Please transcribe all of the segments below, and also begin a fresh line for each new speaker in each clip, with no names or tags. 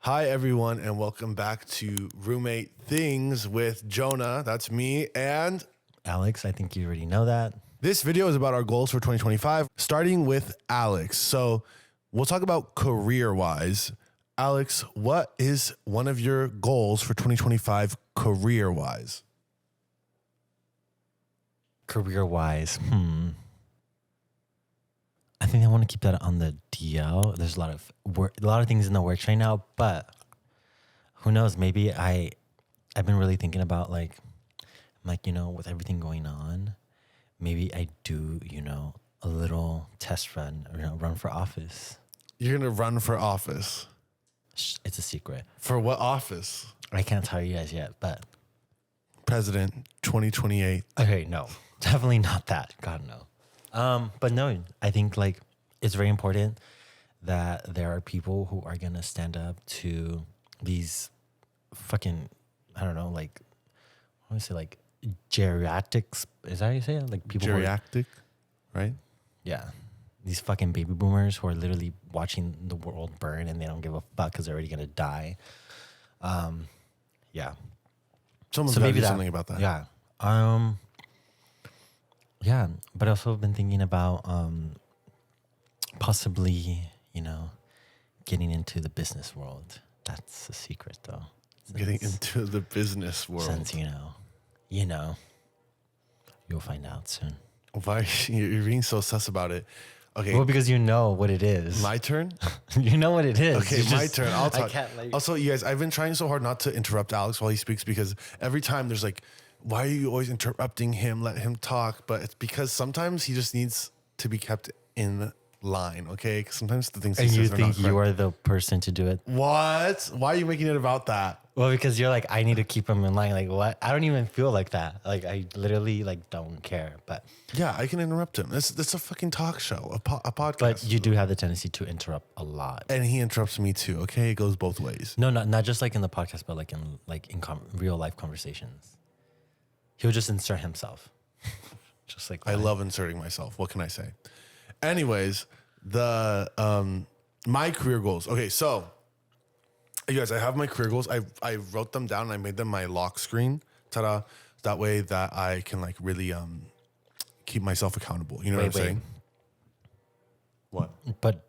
Hi, everyone, and welcome back to Roommate Things with Jonah. That's me. And
Alex, I think you already know that.
this video is about our goals for 2025, starting with Alex. So we'll talk about career-wise. Alex, what is one of your goals for 2025 career-wise?
Career-wise, I think I want to keep that on the DL. There's a lot of work, a lot of things in the works right now, but who knows? Maybe I've been really thinking about like with everything going on, maybe I do a little test run or run for office.
You're gonna run for office.
It's a secret.
For what office?
I can't tell you guys yet, but
President 2028.
okay, no, definitely not that. God no. But no, I think like it's very important that there are people who are gonna stand up to these fucking, I don't know, like I want to say like geriatrics. Is that how you say it? Like people
Geriatric, right?
Yeah. These fucking baby boomers who are literally watching the world burn and they don't give a fuck because they're already gonna die. Yeah.
Someone's got to do something about that.
Yeah. Yeah, but I also have been thinking about possibly, getting into the business world. That's a secret, though.
Getting into the business world.
Since you'll find out soon.
Why you're being so sus about it? Okay.
Well, because you know what it is.
My turn?
You know what it is.
Okay, my turn. I'll talk.
I
Also, you guys, I've been trying so hard not to interrupt Alex while he speaks because every time there's like, why are you always interrupting him? Let him talk. But it's because sometimes he just needs to be kept in line, okay? Because sometimes the things he
and
says
you
are not
think
correct.
you are the person to do it.
What? Why are you making it about that?
Well, because you're like, I need to keep him in line. Like, what? I don't even feel like that. Like, I literally don't care. But
Yeah, I can interrupt him. It's a fucking talk show, a podcast.
But you do have the tendency to interrupt a lot.
And he interrupts me too, okay? It goes both ways.
No, not just like in the podcast, but like in real life conversations. He'll just insert himself. Just like that.
I love inserting myself. What can I say? Anyways, the my career goals. Okay, so you guys, I have my career goals. I wrote them down and I made them my lock screen. Ta-da. That way that I can like really keep myself accountable. You know what I'm saying? What?
But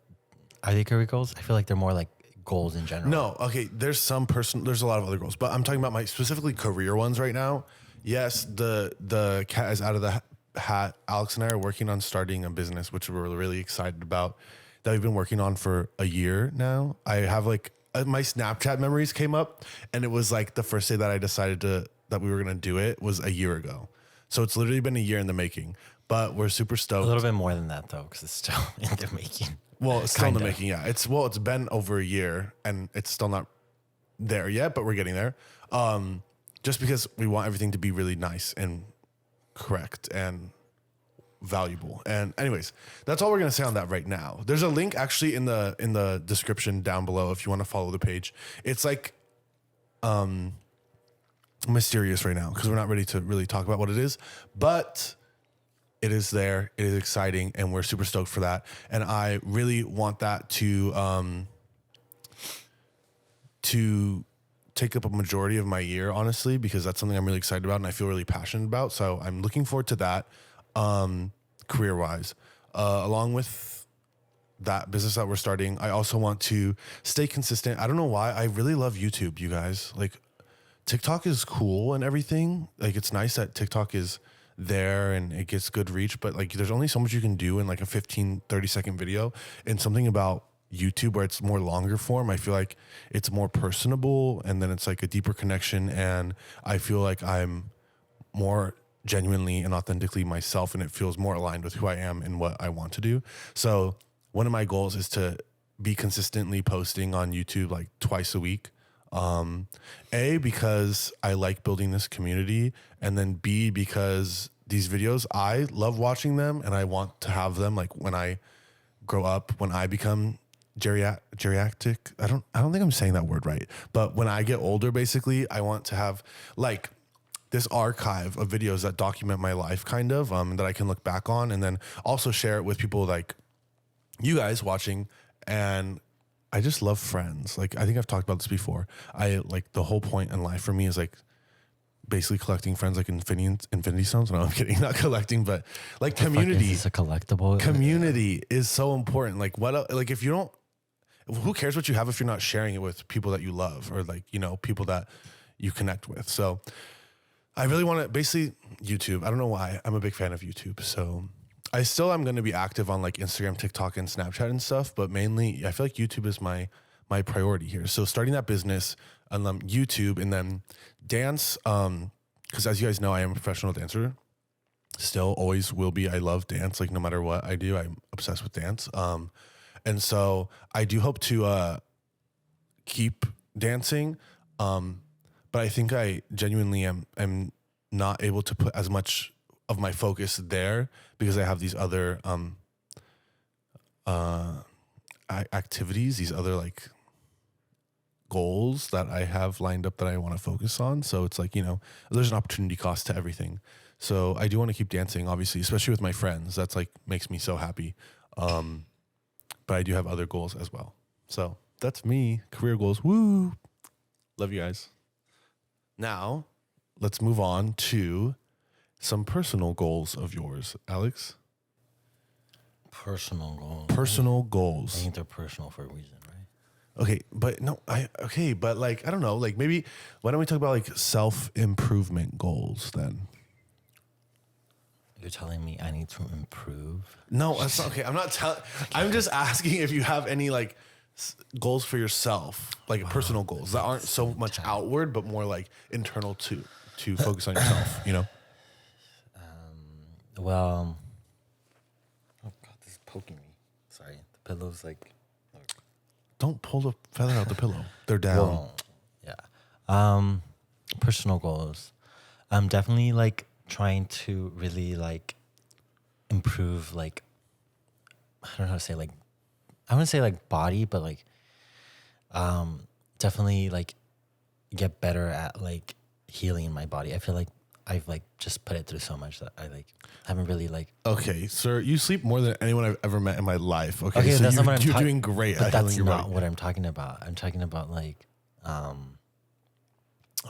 are they career goals? I feel like they're more like goals in general.
No, okay. There's a lot of other goals, but I'm talking about my specifically career ones right now. Yes, the cat is out of the hat. Alex and I are working on starting a business, which we're really excited about, that we've been working on for a year now. I have like my Snapchat memories came up, and it was like the first day that I decided that we were gonna do it was a year ago. So it's literally been a year in the making, but we're super stoked.
A little bit more than that though, because it's still in the making.
Well, it's still in the making. Yeah, it's been over a year, and it's still not there yet, but we're getting there. Just because we want everything to be really nice and correct and valuable. And anyways, that's all we're gonna say on that right now. There's a link actually in the description down below if you want to follow the page. It's like mysterious right now because we're not ready to really talk about what it is, but it is there. It is exciting, and we're super stoked for that. And I really want that to take up a majority of my year, honestly, because that's something I'm really excited about and I feel really passionate about. So I'm looking forward to that, career-wise. Along with that business that we're starting, I also want to stay consistent. I don't know why. I really love YouTube, you guys. Like, TikTok is cool and everything. Like, it's nice that TikTok is there and it gets good reach, but like, there's only so much you can do in like a 15, 30-second video. And something about YouTube where it's more longer form, I feel like it's more personable, and then it's like a deeper connection, and I feel like I'm more genuinely and authentically myself, and it feels more aligned with who I am and what I want to do. So one of my goals is to be consistently posting on YouTube like twice a week. A, because I like building this community, and then B, because these videos, I love watching them and I want to have them like when I grow up, when I become geriatric. I don't think I'm saying that word right, but when I get older, basically, I want to have like this archive of videos that document my life kind of, that I can look back on and then also share it with people like you guys watching and I just love friends. Like I think I've talked about this before. I like the whole point in life for me is like basically collecting friends, like infinity stones. No, I'm kidding. Not collecting, but like community.
Is this a collectible?
Community is so important. Like like if you don't, who cares what you have if you're not sharing it with people that you love or like, you know, people that you connect with. So I really want to basically YouTube. I don't know why. I'm a big fan of YouTube. So I still am going to be active on like Instagram, TikTok, and Snapchat and stuff. But mainly I feel like YouTube is my priority here. So starting that business and YouTube and then dance. Because as you guys know, I am a professional dancer. Still always will be. I love dance. Like no matter what I do, I'm obsessed with dance. And so I do hope to keep dancing. But I think I genuinely am not able to put as much of my focus there because I have these other activities, these other like goals that I have lined up that I want to focus on. So it's like, you know, there's an opportunity cost to everything. So I do want to keep dancing, obviously, especially with my friends. That's like makes me so happy. But I do have other goals as well. So that's me. Career goals. Woo. Love you guys. Now, let's move on to some personal goals of yours, Alex.
Personal goals.
Personal
I
goals.
think they're personal for a reason, right?
Okay, but no, but like I don't know, like maybe why don't we talk about like self-improvement goals then?
You're telling me I need to improve?
No, that's not okay. I'm not telling. I'm just asking if you have any like goals for yourself, like personal goals that aren't so much outward, but more like internal to focus on yourself. You know.
Well, oh god, this is poking me. Sorry, the pillow's like.
Don't pull the feather out the pillow. They're down.
Well, yeah. Personal goals. I'm definitely like trying to really like improve like I don't know how to say like I wouldn't say like body, but like definitely like get better at like healing my body. I feel like I've like just put it through so much that I like haven't really like.
Okay, sir, you sleep more than anyone I've ever met in my life. Okay,
Okay,
so
that's not what I'm
you're doing great
but
at
that's
healing your
not
body.
what I'm talking about. I'm talking about like I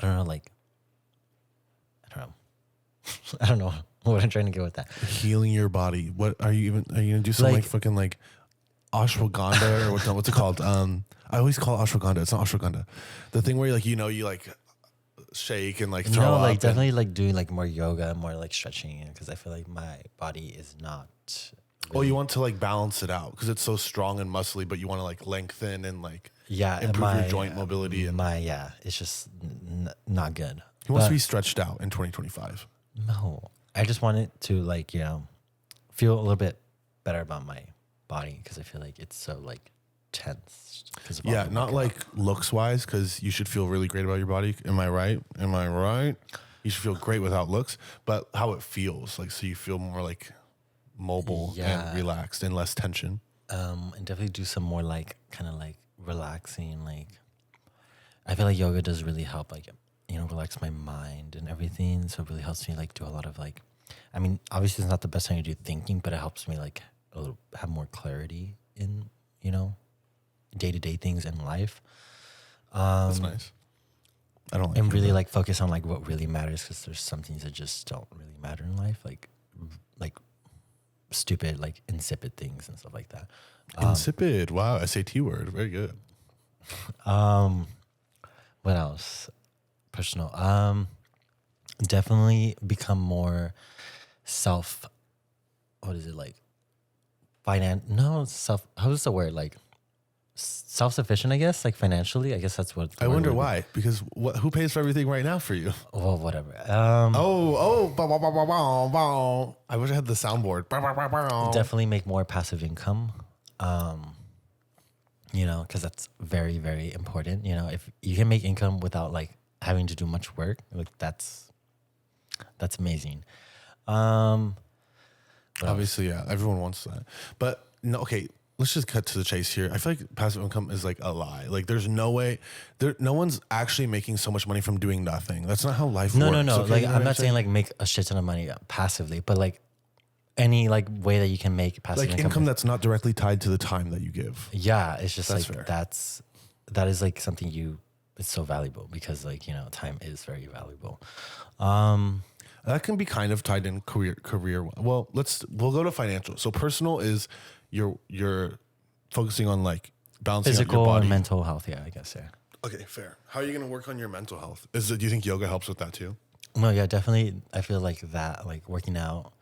don't know, like I don't know. I don't know what I'm trying to get with that.
Healing your body. What are you gonna do some like fucking like ashwagandha or what's it called? I always call it ashwagandha. It's not ashwagandha. The thing where you like shake and like throw up.
No, like definitely like doing like more yoga, more like stretching, because I feel like my body is not.
Oh, you want to like balance it out because it's so strong and muscly, but you want to like lengthen and like improve your joint mobility and
it's just not good.
He wants to be stretched out in 2025.
No, I just want it to like feel a little bit better about my body because I feel like it's so like tense.
Yeah, not like looks wise because you should feel really great about your body. Am I right? You should feel great without looks, but how it feels like so you feel more like mobile and relaxed and less tension.
And definitely do some more like kind of like relaxing. Like I feel like yoga does really help like relax my mind and everything. So it really helps me like do a lot of like, I mean, obviously it's not the best time to do thinking, but it helps me like have more clarity in day-to-day things in life.
That's nice. I don't like
and really like focus on like what really matters because there's some things that just don't really matter in life, like stupid, like insipid things and stuff like that.
Insipid. Wow, SAT word. Very good.
What else? Personal. Definitely become more what is it like? How's the word? Like self-sufficient, I guess, like financially. I guess that's what.
I wonder why. Because who pays for everything right now for you?
Well, whatever.
I wish I had the soundboard.
Definitely make more passive income. Because that's very, very important. If you can make income without like having to do much work, like that's amazing.
Obviously, yeah, everyone wants that. But no, okay, let's just cut to the chase here. I feel like passive income is like a lie. Like there's no way, no one's actually making so much money from doing nothing. That's not how life works.
No.
Okay,
Like I'm not saying like make a shit ton of money passively, but like any like way that you can make passive
like income that's not directly tied to the time that you give.
Yeah, it's just
That's
like
fair.
that is like something it's so valuable because like, you know, time is very valuable.
That can be kind of tied in career. Well, we'll go to financial. So personal is you're focusing on like balancing out your
Physical
body.
and mental health, yeah, I guess, yeah.
Okay, fair. How are you going to work on your mental health? Do you think yoga helps with that too?
No, yeah, definitely. I feel like that, like working out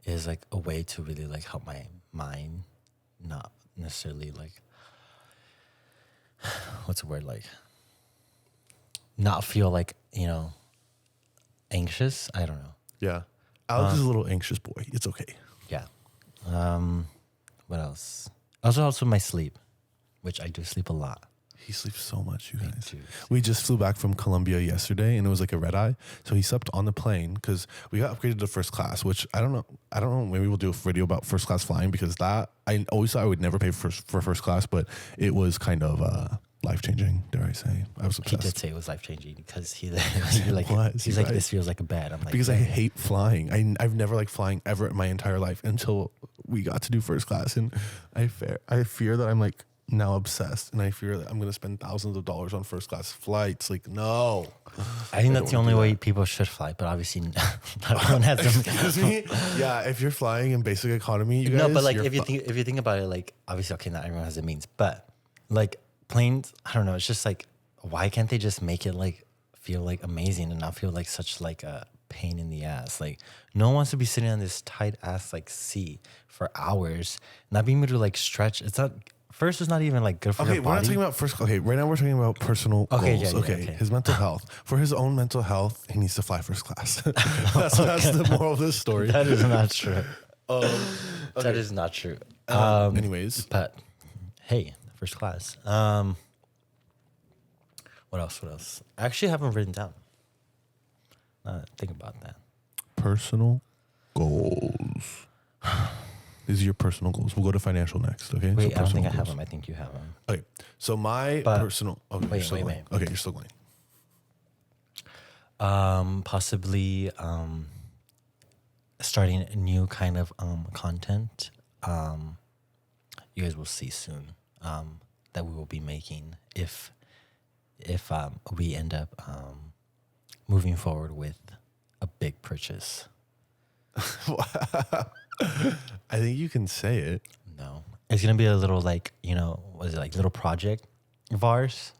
is like a way to really like help my mind, not necessarily like, what's the word, like, not feel like, you know, anxious. I don't know.
Yeah. Alex is a little anxious boy. It's okay.
Yeah. What else? Also helps with my sleep, which I do sleep a lot.
He sleeps so much, you guys.
too.
We just flew back from Colombia yesterday, and it was like a red eye. So he slept on the plane because we got upgraded to first class. Which I don't know. Maybe we'll do a video about first class flying because that I always thought I would never pay for first class, but it was kind of life changing. Dare I say? I was
He
obsessed.
did say it was life changing because he's
It
like,
was,
he's
you're
like,
right.
this feels like a bed. I'm like,
Because I hate flying. I've never liked flying ever in my entire life until we got to do first class, and I fear that I'm like now obsessed, and I fear that I'm gonna spend thousands of dollars on first class flights. Like, no.
I think
I
that's
don't
the
wanna
only
do
way
that.
people should fly, but obviously not everyone has them.
Excuse me? Yeah, if you're flying in basic economy, you guys.
No, but like
you're
if you think about it, like obviously, okay, not everyone has the means, but like planes, I don't know. It's just like, why can't they just make it like feel like amazing and not feel like such like a pain in the ass? Like no one wants to be sitting on this tight ass like seat for hours, not being able to like stretch. It's not. First, it's not even like good for
Okay,
your
we're not
body.
talking about first. Okay, right now we're talking about personal
Okay,
goals.
yeah,
Okay,
okay.
his mental health. For his own mental health, he needs to fly first class. that's the moral of this story.
That is not true. That is not true.
Anyways,
But hey, first class. What else? I actually haven't written down. Think about that.
personal goals. These are your personal goals. We'll go to financial next. Okay.
Wait, I don't think I
personal
have
goals.
them. I think you have them.
Okay. So my
But-
personal. Okay,
wait,
you're still
wait,
going.
wait.
Okay, you're still going.
Possibly starting a new kind of content. You guys will see soon that we will be making if we end up moving forward with a big purchase.
I think you can say it.
No, it's gonna be a little like, you know, what is it, like little project of ours.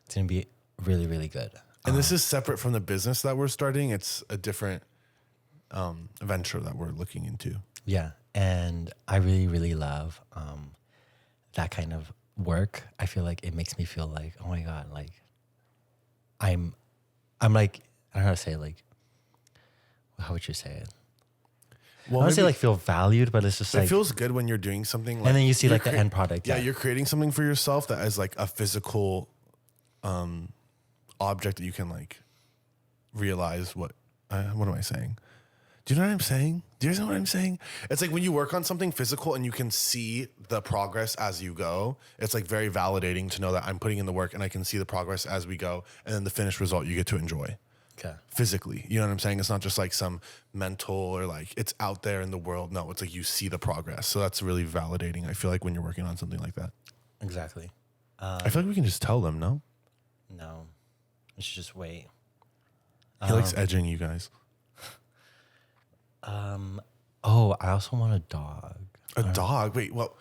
It's gonna be really, really good.
And this is separate from the business that we're starting. It's a different venture that we're looking into.
Yeah, and I really, really love that kind of work. I feel like it makes me feel like, oh my god, like I'm like, I don't know how to say it, like, how would you say it?
Well,
I would say
maybe-
like feel valued, but it's just
it
like,
feels good when you're doing something. Like,
and then you see
you're
like the end product.
Yeah, you're creating something for yourself that is like a physical object that you can like realize what am I saying? Do you know what I'm saying? Do you guys know what I'm saying? It's like when you work on something physical and you can see the progress as you go, it's like very validating to know that I'm putting in the work and I can see the progress as we go, and then the finished result you get to enjoy
Okay.
physically. You know what I'm saying? It's not just like some mental or like it's out there in the world. No, it's like you see the progress. So that's really validating. I feel like when you're working on something like that.
Exactly.
I feel like we can just tell them, no?
No, we should just wait.
He likes edging you guys.
Oh, I also want a dog.
A dog? Wait, well,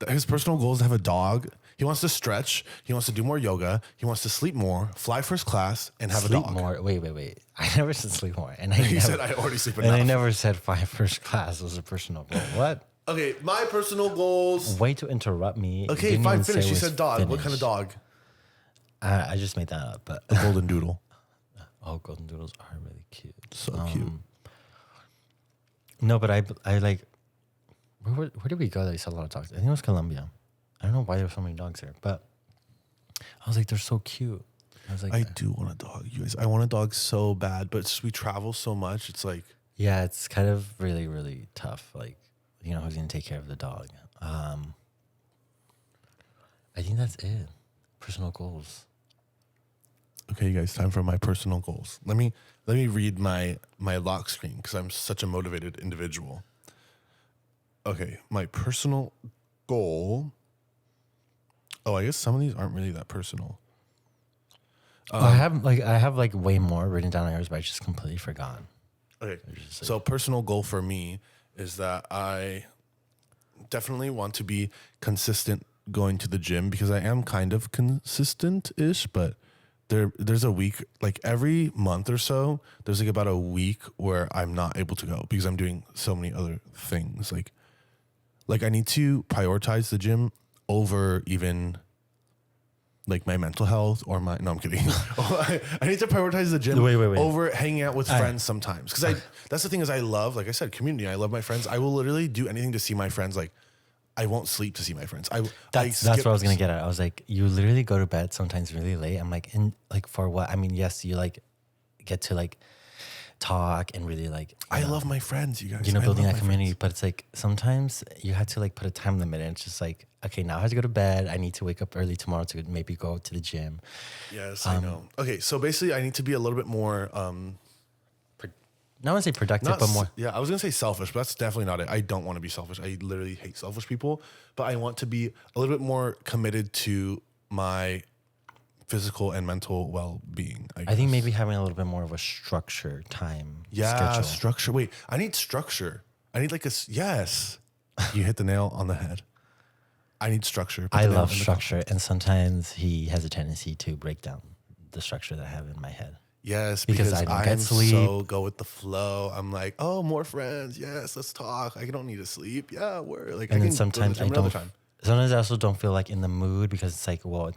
his personal goal is to have a dog. He wants to stretch. He wants to do more yoga. He wants to sleep more, fly first class, and have
Sleep
a dog.
more. Wait. I never said sleep more, and I
He
never,
said, I already sleep
and I
enough.
never said fly first class was a personal goal. What?
Okay, my personal goals.
Way to interrupt me.
Okay,
Didn't
fine,
even say
finish.
it
You
was
said dog. What kind of
finished.
dog?
I just made that up, but
A golden doodle.
oh, golden doodles are really cute.
So cute.
No, but I like. Where did we go that we saw a lot of dogs? I think it was Colombia. I don't know why there were so many dogs there, but I was like, they're so cute. I was like,
I do want a dog, you guys. I want a dog so bad, but it's just we travel so much. It's like,
yeah, it's kind of really, really tough. Like, you know, who's gonna take care of the dog? I think that's it. Personal goals.
okay, you guys, time for my personal goals. Let me read my lock screen because I'm such a motivated individual. Okay, my personal goal. Oh, I guess some of these aren't really that personal.
I have like way more written down on yours, but I just completely forgot.
Okay, so personal goal for me is that I definitely want to be consistent going to the gym, because I am kind of consistent-ish, but there's a week, like every month or so, there's like about a week where I'm not able to go because I'm doing so many other things. Like I need to prioritize the gym over even like my mental health or my, no, I'm kidding. I need to prioritize the gym
Wait.
over hanging out with friends sometimes. Cause that's the thing is I love, like I said, community. I love my friends. I will literally do anything to see my friends. Like I won't sleep to see my friends.
That's what I was going to get at. I was like, you literally go to bed sometimes really late. I'm like, and like for what? I mean, yes, you like get to like talk and really like,
I love my friends, you guys.
building that community, but it's like sometimes you have to like put a time limit, and it's just like, okay, now I have to go to bed. I need to wake up early tomorrow to maybe go to the gym.
Yes, I know. Okay, so basically I need to be a little bit more
I want to say productive, but more.
Yeah, I was gonna say selfish, but that's definitely not it. I don't want to be selfish. I literally hate selfish people, but I want to be a little bit more committed to my physical and mental well-being.
I think maybe having a little bit more of a structure time schedule.
Structure. Wait, I need structure. I need like yes. You hit the nail on the head. I need structure.
I love structure, and sometimes he has a tendency to break down the structure that I have in my head.
Yes, because
I don't get sleep.
So go with the flow. I'm like, oh, more friends. Yes, let's talk. I don't need to sleep. Yeah, we're like.
And then sometimes I don't. Sometimes I also don't feel like in the mood, because it's like, well,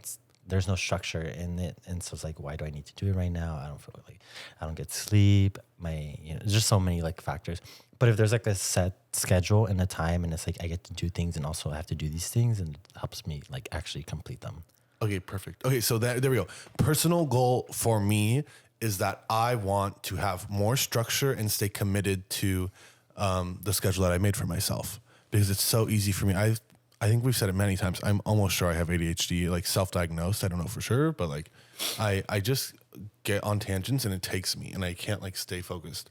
there's no structure in it, and so it's like, why do I need to do it right now? I don't feel like I don't get sleep. There's just so many like factors. But if there's like a set schedule and a time, and it's like I get to do things and also I have to do these things, and it helps me like actually complete them.
Okay, perfect. Okay, so there we go. Personal goal for me is that I want to have more structure and stay committed to the schedule that I made for myself, because it's so easy for me. I think we've said it many times. I'm almost sure I have ADHD, like self-diagnosed. I don't know for sure, but like I just get on tangents and it takes me, and I can't like stay focused.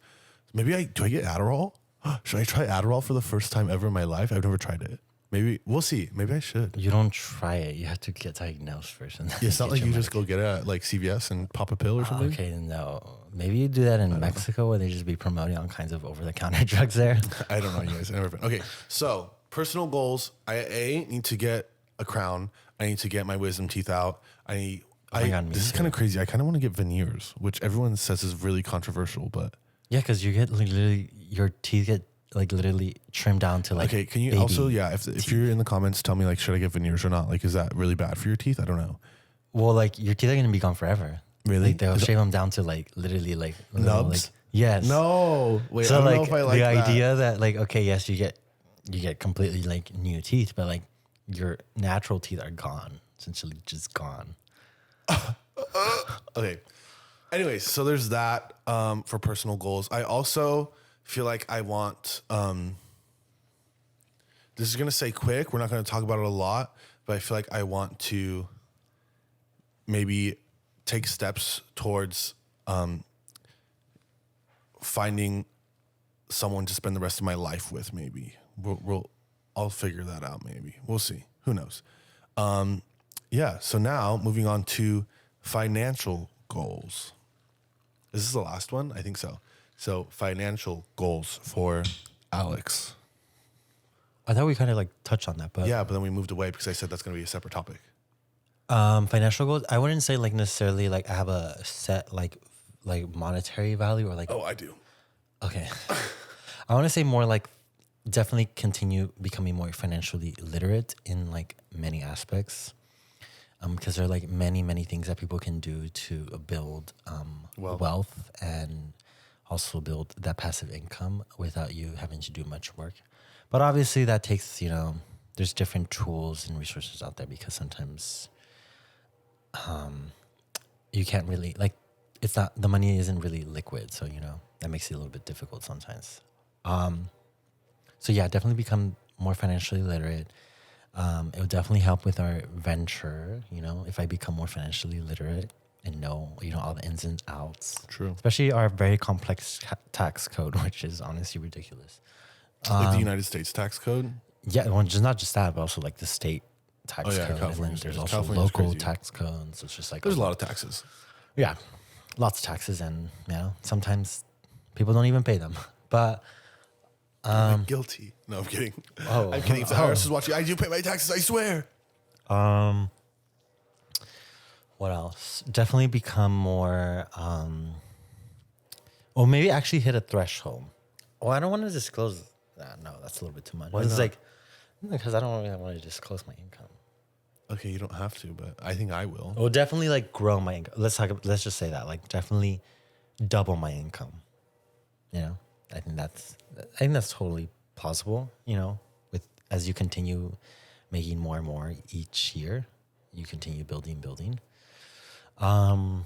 Maybe do I get Adderall? Should I try Adderall for the first time ever in my life? I've never tried it. Maybe we'll see. Maybe I should.
You don't try it. You have to get diagnosed first. And
it's not like you just go get it at like CVS and pop a pill or something.
Okay, no. Maybe you do that in Mexico, where they just be promoting all kinds of over-the-counter drugs there.
I don't know, you guys. I've never been. Okay, so personal goals. I need to get a crown. I need to get my wisdom teeth out. This is kind of crazy. I kind of want to get veneers, which everyone says is really controversial, but
yeah, because you get literally your teeth get like literally trimmed down to like.
Okay, can you also if you're in the comments, tell me like, should I get veneers or not? Like, is that really bad for your teeth? I don't know.
Well, like your teeth are gonna be gone forever.
Really?
Like they'll shave them down to like literally like
nubs.
Like, yes.
No. Wait.
So
I don't
like
know if I like
the
that.
idea that like, okay, yes, you get completely like new teeth, but like your natural teeth are gone, essentially just gone.
Okay. Anyways, so there's that for personal goals. I also feel like I want, this is going to say quick. We're not going to talk about it a lot, but I feel like I want to maybe take steps towards finding someone to spend the rest of my life with. Maybe I'll figure that out. Maybe we'll see. Who knows? Yeah. So now moving on to financial goals. Is this the last one? I think so. So financial goals for Alex.
I thought we kind of like touched on that, but
Yeah, but then we moved away because I said that's going to be a separate topic.
financial goals. I wouldn't say like necessarily like I have a set like monetary value or like.
Oh, I do.
Okay. I want to say more like definitely continue becoming more financially literate in like many aspects. Because there are like many things that people can do to build wealth and also build that passive income without you having to do much work. But obviously that takes, there's different tools and resources out there, because sometimes you can't really it's not, the money isn't really liquid. So, that makes it a little bit difficult sometimes. So yeah, definitely become more financially literate. It would definitely help with our venture, if I become more financially literate and know, all the ins and outs.
True.
Especially our very complex tax code, which is honestly ridiculous.
Like the United States tax code.
Yeah, well, just not just that, but also like the state tax
Oh, yeah,
code, and then
California's
there's
crazy.
also
California's
local
crazy.
tax codes. It's just like
There's a lot of taxes.
yeah, lots of taxes, and sometimes people don't even pay them. But
I'm guilty. No, I'm kidding.
Oh.
I'm kidding. If the IRS is watching, I do pay my taxes. I swear.
what else? Definitely become more. Or maybe actually hit a threshold. Oh, I don't want to disclose that. No, that's a little bit too much.
Why
It's
not?
like because I don't really want to disclose my income.
Okay, you don't have to, but I think I will.
Well, definitely like grow my income. Let's just say that, like, definitely double my income. You know, I think that's totally plausible. You know, with as you continue making more and more each year, you continue building. What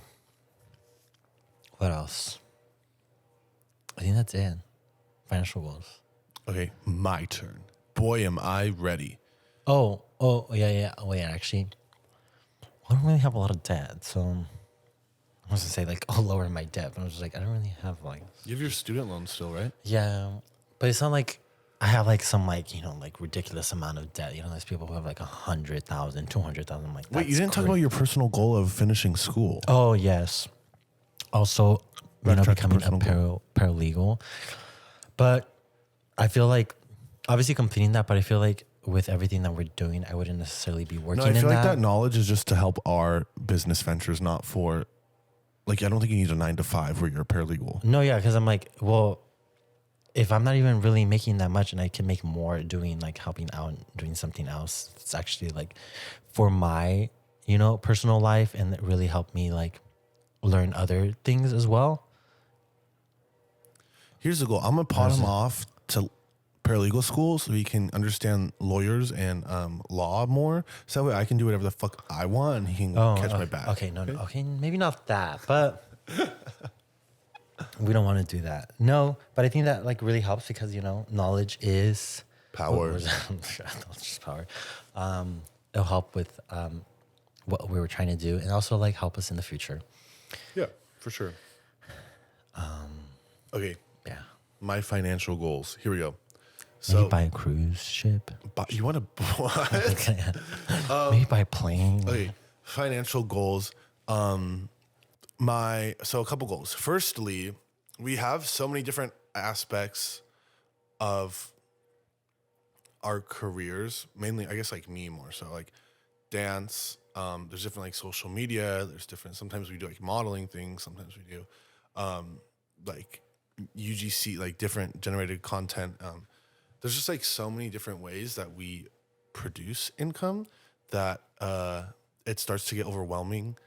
else? I think that's it. Financial goals.
Okay, my turn. Boy, am I ready.
Oh, yeah. Oh, yeah, actually, I don't really have a lot of debt. So I was going to say, like, I'll lower my debt. But I was just like, I don't really have, like...
You have your student loan still, right?
Yeah, but it's not like I have, like, some, like, you know, like, ridiculous amount of debt. You know, there's people who have, like, 100,000, 200,000. Like,
Wait, you didn't talk about your personal goal of finishing school.
Oh, yes. Also,
Backtrack to
becoming a
personal
paralegal. But I feel like, obviously completing that, but I feel like with everything that we're doing, I wouldn't necessarily be working
No, I
in
feel like
that.
that knowledge is just to help our business ventures, not for, like, I don't think you need a 9 to 5 where you're a paralegal.
No, yeah, because I'm like, well, if I'm not even really making that much and I can make more doing, like, helping out and doing something else, it's actually, like, for my, you know, personal life, and it really helped me, like, learn other things as well.
Here's the goal. I'm going to pot him off to paralegal school so he can understand lawyers and law more. So that way I can do whatever the fuck I want and he can catch my back.
Okay, no, okay, maybe not that, but we don't want to do that. No, but I think that, like, really helps because, you know, knowledge is
Power.
That's just power. It'll help with what we were trying to do, and also, like, help us in the future.
Yeah, for sure. Okay.
Yeah.
My financial goals. Here we go.
Maybe
So
buy a cruise ship.
you want to what?
Maybe buy a plane.
Okay, financial goals. So a couple goals. Firstly, we have so many different aspects of our careers, mainly, I guess, like me more so, like dance. There's different, like, social media. There's different. Sometimes we do, like, modeling things. Sometimes we do like UGC, like different generated content. There's just, like, so many different ways that we produce income that it starts to get overwhelming.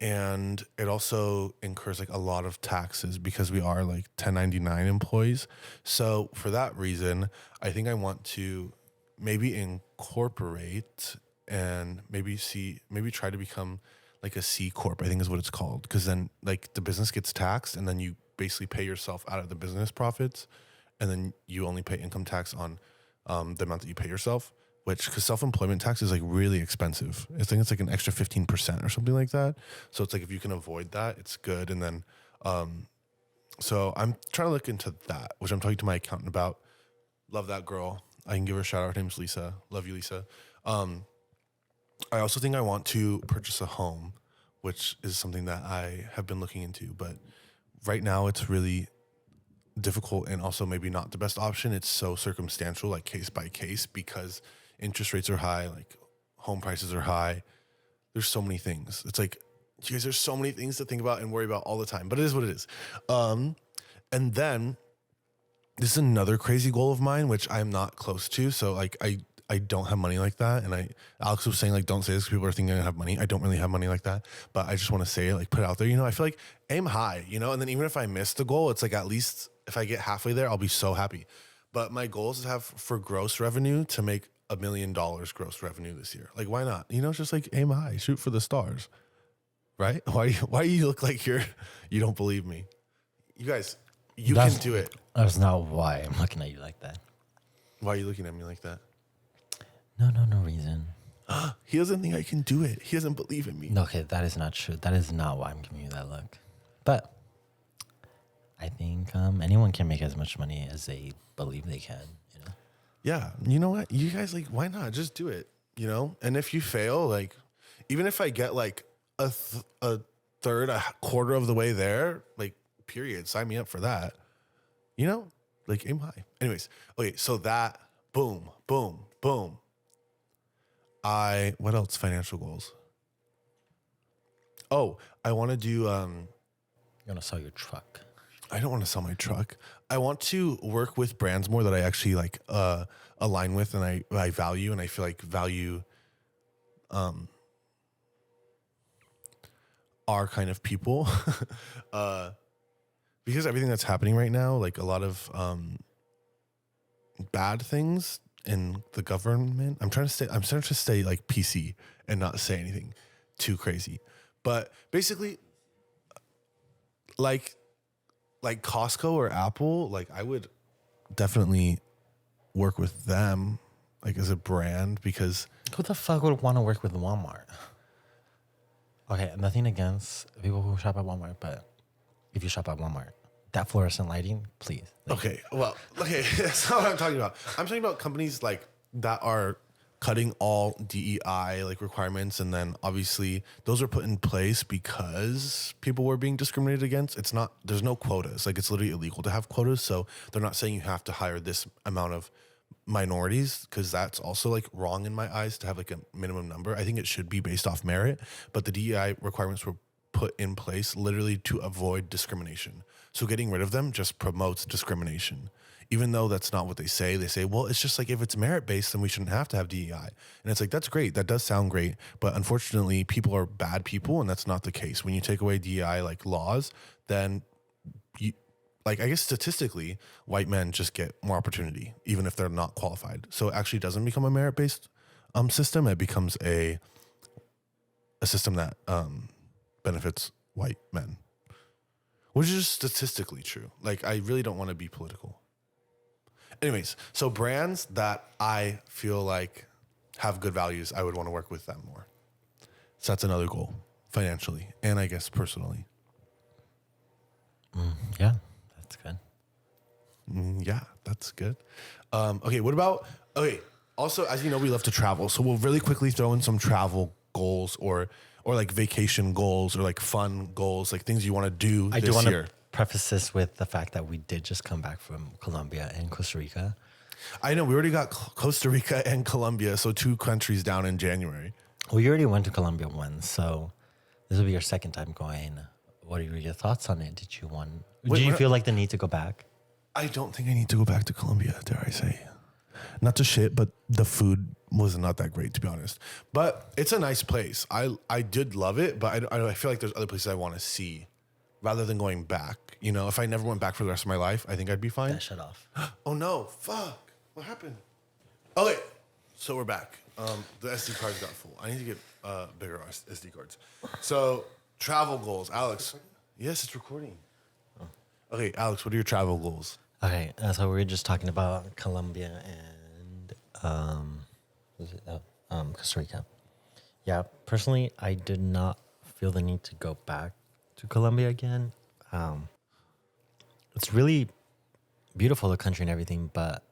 And it also incurs, like, a lot of taxes because we are, like, 1099 employees. So for that reason, I think I want to maybe incorporate and maybe try to become, like, a C Corp, I think is what it's called. Because then, like, the business gets taxed and then you basically pay yourself out of the business profits. And then you only pay income tax on the amount that you pay yourself, because self-employment tax is, like, really expensive. I think it's like an extra 15% or something like that. So it's like, if you can avoid that, it's good. And then, so I'm trying to look into that, which I'm talking to my accountant about. Love that girl. I can give her a shout out. Her name's Lisa. Love you, Lisa. I also think I want to purchase a home, which is something that I have been looking into, but right now it's really difficult and also maybe not the best option. It's so circumstantial, like case by case, because interest rates are high, like home prices are high. There's so many things. It's like, you guys, there's so many things to think about and worry about all the time, but it is what it is. And then this is another crazy goal of mine, which I'm not close to. So, like, I don't have money like that. And Alex was saying, like, don't say this because people are thinking I have money. I don't really have money like that, but I just want to say it, like, put it out there. You know, I feel like aim high, you know, and then even if I miss the goal, it's like, at least if I get halfway there, I'll be so happy. But my goal is to have for gross revenue to make $1 million gross revenue this year. Like, why not? You know, it's just like aim high, shoot for the stars, right? Why you look like you don't believe me? You guys, can do it.
That's not why I'm looking at you like that.
Why are you looking at me like that?
No reason.
He doesn't think I can do it. He doesn't believe in me.
No, okay, that is not true. That is not why I'm giving you that look. But I think anyone can make as much money as they believe they can.
Yeah, you know what? You guys, like, why not? Just do it, you know? And if you fail, like, even if I get like a third, a quarter of the way there, like, period, sign me up for that. You know? Like, aim high. Anyways, okay, so that, boom, boom, boom. What else? Financial goals. Oh, I want to do,
You want to sell your truck.
I don't want to sell my truck. I want to work with brands more that I actually like align with and I value, and I feel like value our kind of people. Because everything that's happening right now, like a lot of bad things in the government. I'm trying to stay like PC and not say anything too crazy. But basically, like Costco or Apple, like I would definitely work with them, like as a brand, because
Who the fuck would want to work with Walmart? Okay, nothing against people who shop at Walmart, but if you shop at Walmart, that fluorescent lighting, please. Like,
okay, that's not what I'm talking about. I'm talking about companies like that are cutting all DEI like requirements, and then obviously those are put in place because people were being discriminated against. There's no quotas. Like, it's literally illegal to have quotas, so they're not saying you have to hire this amount of minorities, because that's also like wrong in my eyes to have like a minimum number. I think it should be based off merit, but the DEI requirements were put in place literally to avoid discrimination. So getting rid of them just promotes discrimination. Even though that's not what they say. They say, well, it's just like if it's merit-based, then we shouldn't have to have DEI. And it's like, that's great. That does sound great. But unfortunately, people are bad people, and that's not the case. When you take away DEI like laws, then like, I guess statistically, white men just get more opportunity, even if they're not qualified. So it actually doesn't become a merit-based system. It becomes a system that benefits white men, which is statistically true. Like, I really don't want to be political. Anyways, so brands that I feel like have good values, I would want to work with them more. So that's another goal, financially, and I guess personally.
Yeah, that's good.
Yeah, that's good. Okay, also, as you know, we love to travel. So we'll really quickly throw in some travel goals or like vacation goals or like fun goals, like things you want to do
I
this
do want
year.
to preface this with the fact that we did just come back from Colombia and Costa Rica.
I know we already got Costa Rica and Colombia, so 2 countries down in January.
Well, you already went to Colombia once, so this will be your second time going. What are your thoughts on it? Do you feel like the need to go back?
I don't think I need to go back to Colombia, dare I say. Not to shit, but the food was not that great, to be honest. But it's a nice place. I did love it, but I feel like there's other places I want to see rather than going back. You know, if I never went back for the rest of my life, I think I'd be fine.
Yeah, shut off.
Oh no, fuck. What happened? Okay, so we're back. The SD cards got full. I need to get bigger SD cards. So, travel goals. Alex. Yes, it's recording. Okay, Alex, what are your travel goals?
Okay, so we were just talking about Colombia and Costa Rica. Yeah, personally, I did not feel the need to go back to Colombia again. It's really beautiful, the country and everything, but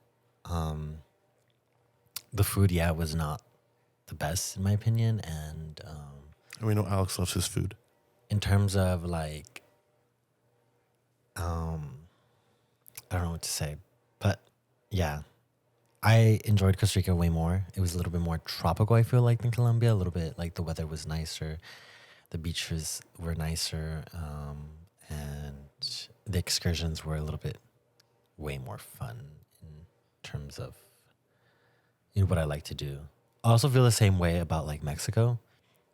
the food, was not the best in my opinion. And
we know Alex loves his food.
in terms of like, I don't know what to say, but yeah, I enjoyed Costa Rica way more. It was a little bit more tropical, I feel like, than Colombia. A little bit like the weather was nicer, the beaches were nicer, and the excursions were a little bit way more fun in terms of what I like to do. I also feel the same way about like Mexico,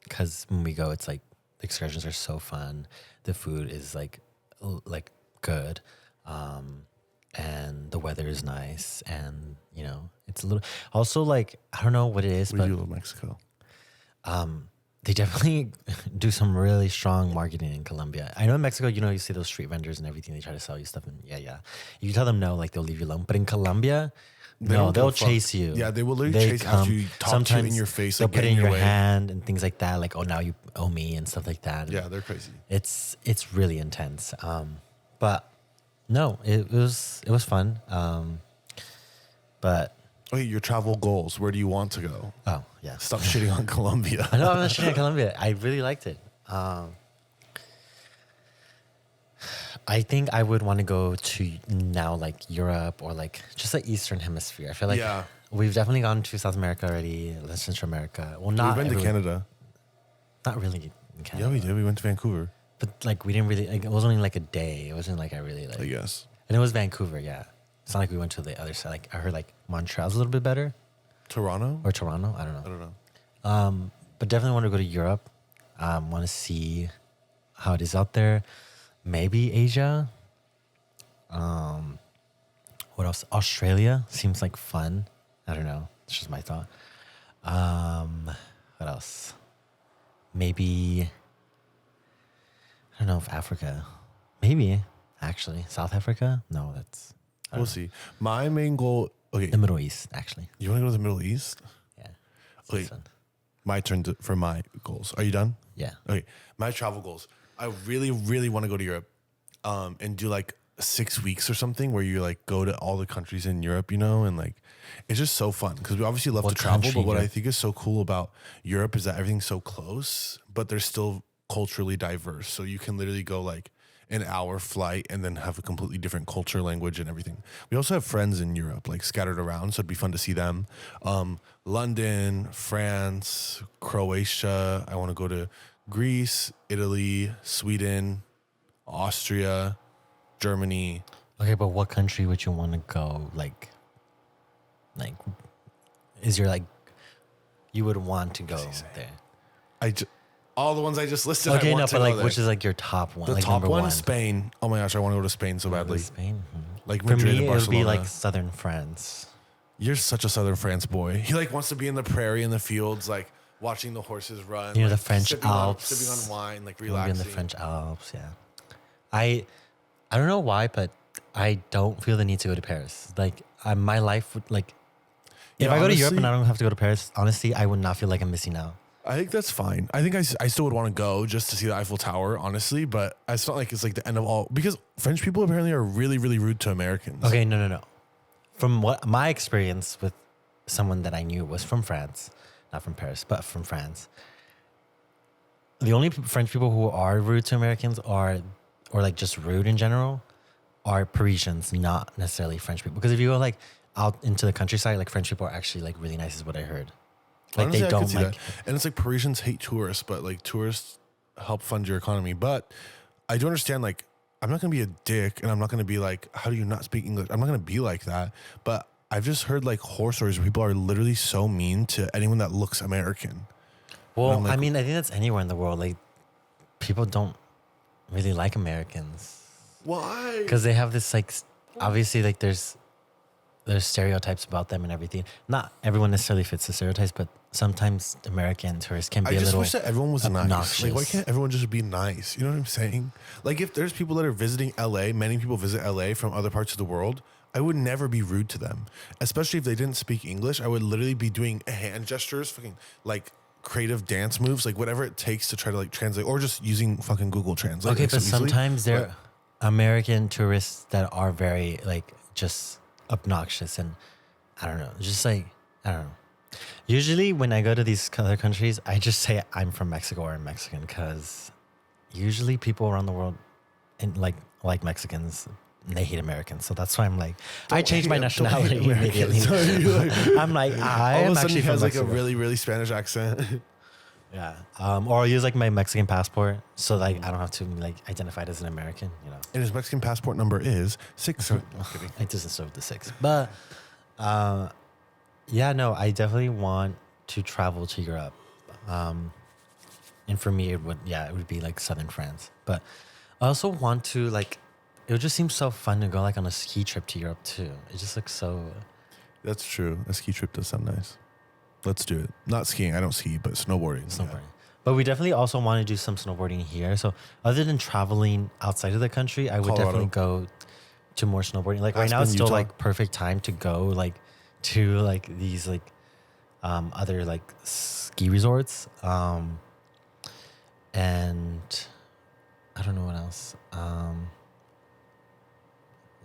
because when we go, it's like the excursions are so fun. The food is like good, and the weather is nice, and it's a little. Also, like, I don't know what it is,
We
but
do love Mexico.
they definitely do some really strong marketing in Colombia. I know in Mexico, you see those street vendors and everything. They try to sell you stuff, and yeah. You tell them no, like they'll leave you alone. But in Colombia, they'll chase you.
Yeah, they will literally chase after you, talk to you in your face.
They'll
like,
put it in your
way.
hand and things like that. Like, oh, now you owe me and stuff like that.
Yeah, they're crazy.
It's really intense. But no, it was fun. But
Okay, your travel goals. Where do you want to go?
Oh, yeah.
Stop shitting on Colombia.
I know I'm not shooting at Colombia. I really liked it. I think I would want to go to now like Europe or like just the Eastern Hemisphere. I feel like
Yeah.
we've definitely gone to South America already, Central America. Well, not
We've been to Canada.
Not really in Canada.
Yeah, we did. We went to Vancouver,
But like we didn't really. Like, it was only like a day. It wasn't like I really like.
I guess.
And it was Vancouver. Yeah, it's not like we went to the other side. Like I heard like Montreal's a little bit better
Toronto?
or Toronto. I don't know.
I don't know.
But definitely want to go to Europe. Want to see how it is out there. Maybe Asia. What else? Australia seems like fun. I don't know. It's just my thought. What else? Maybe I don't know if Africa. Maybe actually South Africa. No, that's
We'll see. My main goal. Okay,
the Middle East. Actually,
you want to go to the Middle East?
yeah. It's
Wait.
fun.
My turn for my goals. Are you done?
Yeah.
Okay, my travel goals. I really, really want to go to Europe, and do like 6 weeks or something where you like go to all the countries in Europe, and like it's just so fun because we obviously love
What
to travel.
country
But what
in
I think is so cool about Europe is that everything's so close, but they're still culturally diverse. So you can literally go like an hour flight and then have a completely different culture, language, and everything. We also have friends in Europe, like scattered around, so it'd be fun to see them. London, France, Croatia. I want to go to Greece, Italy, Sweden, Austria, Germany.
Okay, but what country would you want to go? Like, is your like, you would want to go there?
All the ones I just listed.
Okay,
I
no,
want to
but
go
like,
there.
which is like your top one?
The
like
top
number
one? Spain. Oh my gosh, I want to go to Spain so badly.
Spain.
Like
For
Madrid
me,
and
it would
Barcelona.
be like southern France.
You're such a Southern France boy. He like wants to be in the prairie, in the fields, like watching the horses run.
You know,
like,
the French
sipping
Alps.
sipping on wine, like
Maybe
relaxing.
in the French Alps, yeah. I don't know why, but I don't feel the need to go to Paris. Like, my life would like. If
Yeah,
I go to Europe
honestly-
and I don't have to go to Paris, honestly, I would not feel like I'm missing out.
I think that's fine. I think I still would want to go just to see the Eiffel Tower, honestly. But it's not like it's like the end of all, because French people apparently are really, really rude to Americans.
Okay, no. From what my experience with someone that I knew was from France, not from Paris, but from France. The only French people who are rude to Americans or like just rude in general, are Parisians, not necessarily French people. Because if you go like out into the countryside, like French people are actually like really nice, is what I heard. Like
Honestly,
they
I could
don't
see
like.
that. And it's like Parisians hate tourists, but like tourists help fund your economy. But I do understand, like, I'm not going to be a dick and I'm not going to be like, how do you not speak English? I'm not going to be like that. But I've just heard like horror stories where people are literally so mean to anyone that looks American.
Well,
I'm like-
I mean, I think that's anywhere in the world. Like, people don't really like Americans
Why?
because they have this like, obviously, like there's stereotypes about them and everything. Not everyone necessarily fits the stereotypes, but sometimes American tourists can be
I
a
just
little
wish that everyone was nice.
obnoxious.
Like, why can't everyone just be nice? You know what I'm saying? Like, if there's people that are visiting LA, many people visit LA from other parts of the world, I would never be rude to them. Especially if they didn't speak English, I would literally be doing hand gestures, fucking like creative dance moves, like whatever it takes to try to like translate, or just using fucking Google Translate.
Okay,
like, so
but
easily.
sometimes there
But-
are American tourists that are very like just obnoxious and I don't know, just like I don't know. Usually when I go to these other countries, I just say I'm from Mexico or I'm Mexican because usually people around the world and like Mexicans and they hate Americans. So that's why I'm like I changed my
Don't hate
nationality
Americans.
immediately.
Sorry, like-
I'm like I
all of
am
a sudden
actually
he
from
has like
Mexico.
a really, really Spanish accent.
Yeah. Or I'll use like my Mexican passport so like I don't have to like identify as an American, you know.
And his Mexican passport number is 6. I'm kidding.
It doesn't serve the 6. But yeah, no, I definitely want to travel to Europe. And for me it would be like southern France. But I also want to like it would just seem so fun to go like on a ski trip to Europe too. It just looks so
That's true. A ski trip does sound nice. Let's do it. Not skiing. I don't ski, but snowboarding.
snowboarding.
Yeah.
But we definitely also want to do some snowboarding here. So other than traveling outside of the country, I would
Colorado.
definitely go to more snowboarding. Like right now,
Aspen,
it's still
Utah.
like perfect time to go like to like these like other like ski resorts. And I don't know what else.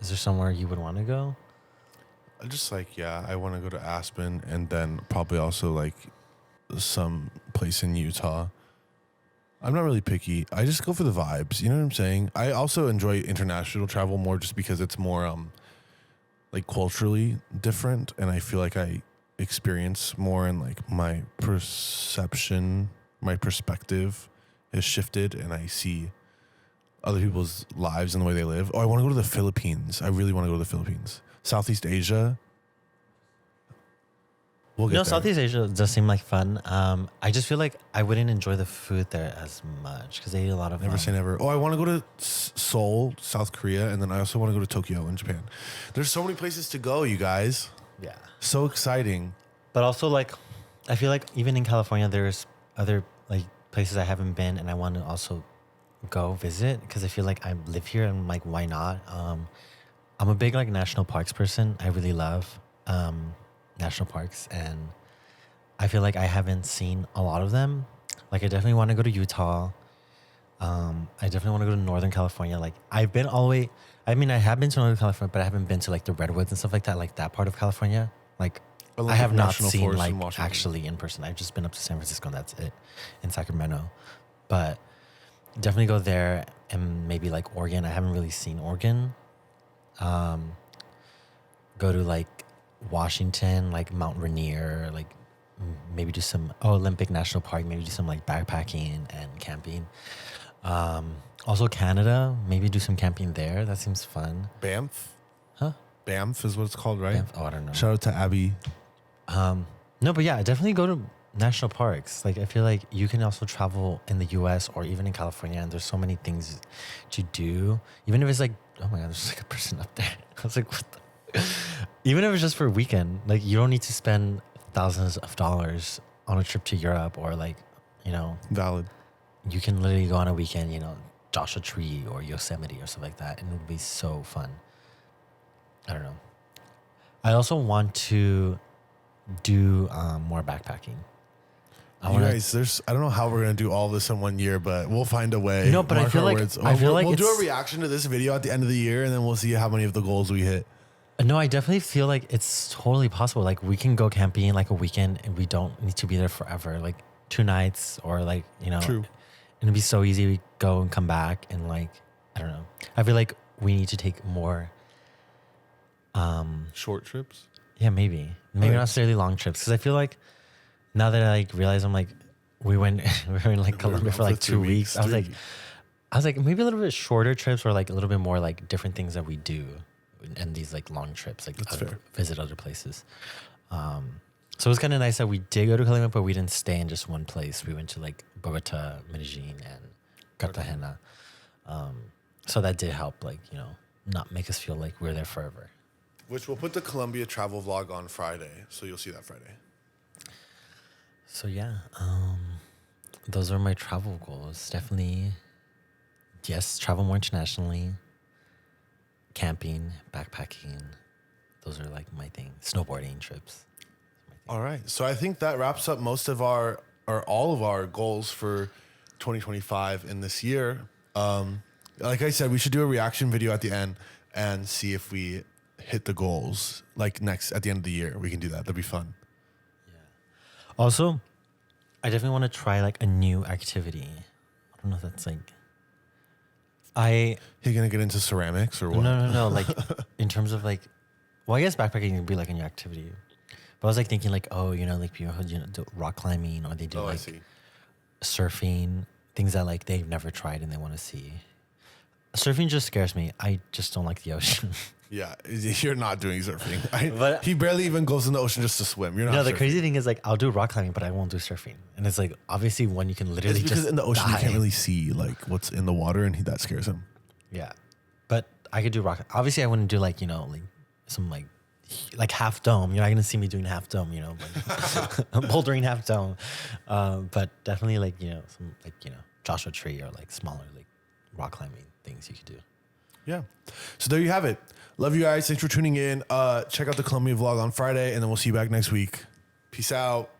Is there somewhere you would want to go?
I just like, yeah, I want to go to Aspen and then probably also like some place in Utah. I'm not really picky. I just go for the vibes. You know what I'm saying? I also enjoy international travel more just because it's more like culturally different, and I feel like I experience more, and like my perception, my perspective has shifted, and I see other people's lives and the way they live. Oh, I want to go to the Philippines. I really want to go to the Philippines. Southeast Asia. We'll get
No,
there.
Southeast Asia does seem like fun. I just feel like I wouldn't enjoy the food there as much because they eat a lot of.
Never say never. Oh, I want to go to Seoul, South Korea, and then I also want to go to Tokyo in Japan. There's so many places to go, you guys.
Yeah.
So exciting.
But also, like, I feel like even in California, there's other like places I haven't been, and I want to also go visit because I feel like I live here, and I'm like, why not? I'm a big like national parks person. I really love national parks, and I feel like I haven't seen a lot of them. Like, I definitely want to go to Utah. I definitely want to go to Northern California. Like, I've been all the way. I mean, I have been to Northern California, but I haven't been to like the redwoods and stuff like that part of California. Like, I have not
National
seen
Forest
like
in Washington.
actually in person. I've just been up to San Francisco and that's it, in Sacramento. But definitely go there, and maybe like Oregon. I haven't really seen Oregon. Go to like Washington, like Mount Rainier, like maybe do some Olympic National Park, maybe do some like backpacking and camping. Also Canada, maybe do some camping there. That seems fun.
Banff?
Huh?
Banff is what it's called, right?
Banff? Oh, I don't know.
Shout out to Abby.
No, but yeah, definitely go to national parks. Like, I feel like you can also travel in the US or even in California, and there's so many things to do. Even if it's like, oh my God, there's like a person up there. I was like, what the? Even if it's just for a weekend, like, you don't need to spend thousands of dollars on a trip to Europe or like, you know,
Valid.
you can literally go on a weekend, you know, Joshua Tree or Yosemite or something like that, and it would be so fun. I don't know. I also want to do more backpacking.
You guys, I don't know how we're gonna do all this in 1 year, but we'll find a way.
No, but I
Mark
feel
our
like
words.
we'll
do a reaction to this video at the end of the year, and then we'll see how many of the goals we hit.
No, I definitely feel like it's totally possible. Like, we can go camping like a weekend, and we don't need to be there forever. Like 2 nights, or like, you know,
True.
and it'd be so easy. We go and come back, and like, I don't know. I feel like we need to take more.
Short trips.
Yeah, maybe not necessarily long trips, because I feel like now that I like realize I'm like, we were in like Colombia for like 2 weeks. I was like maybe a little bit shorter trips, or like a little bit more like different things that we do, and these like long trips, like visit other places. So it was kind of nice that we did go to Colombia, but we didn't stay in just one place. We went to like Bogota, Medellin, and Cartagena. So that did help, like, you know, not make us feel like we're there forever.
Which we'll put the Colombia travel vlog on Friday, so you'll see that Friday.
So yeah, those are my travel goals. Definitely, yes, travel more internationally. Camping, backpacking, those are like my thing. Snowboarding trips.
All right, so I think that wraps up most of our, or all of our goals for 2025 in this year. Like I said, we should do a reaction video at the end and see if we hit the goals. Like at the end of the year, we can do that. That'd be fun.
Also, I definitely want to try like a new activity. I don't know if that's like.
You're gonna get into ceramics or what?
No. Like, in terms of like, well, I guess backpacking would be like a new activity. But I was like thinking like, oh, you know, like people who, you know, do rock climbing, or they do like surfing, things that like they've never tried and they want to see. Surfing just scares me. I just don't like the ocean.
Yeah, you're not doing surfing. He barely even goes in the ocean just to swim. You're not.
No, the
surfing.
crazy thing is like I'll do rock climbing, but I won't do surfing. And it's like obviously one you can literally
because
just
in the ocean
die.
you can't really see like what's in the water, and that scares him.
Yeah, but I could do rock. Obviously, I wouldn't do like, you know, like some like half dome. You're not gonna see me doing half dome, you know, like bouldering half dome. But definitely like, you know, some like, you know, Joshua Tree, or like smaller like rock climbing things you could do.
Yeah. So there you have it. Love you guys. Thanks for tuning in. Check out the Colombia vlog on Friday, and then we'll see you back next week. Peace out.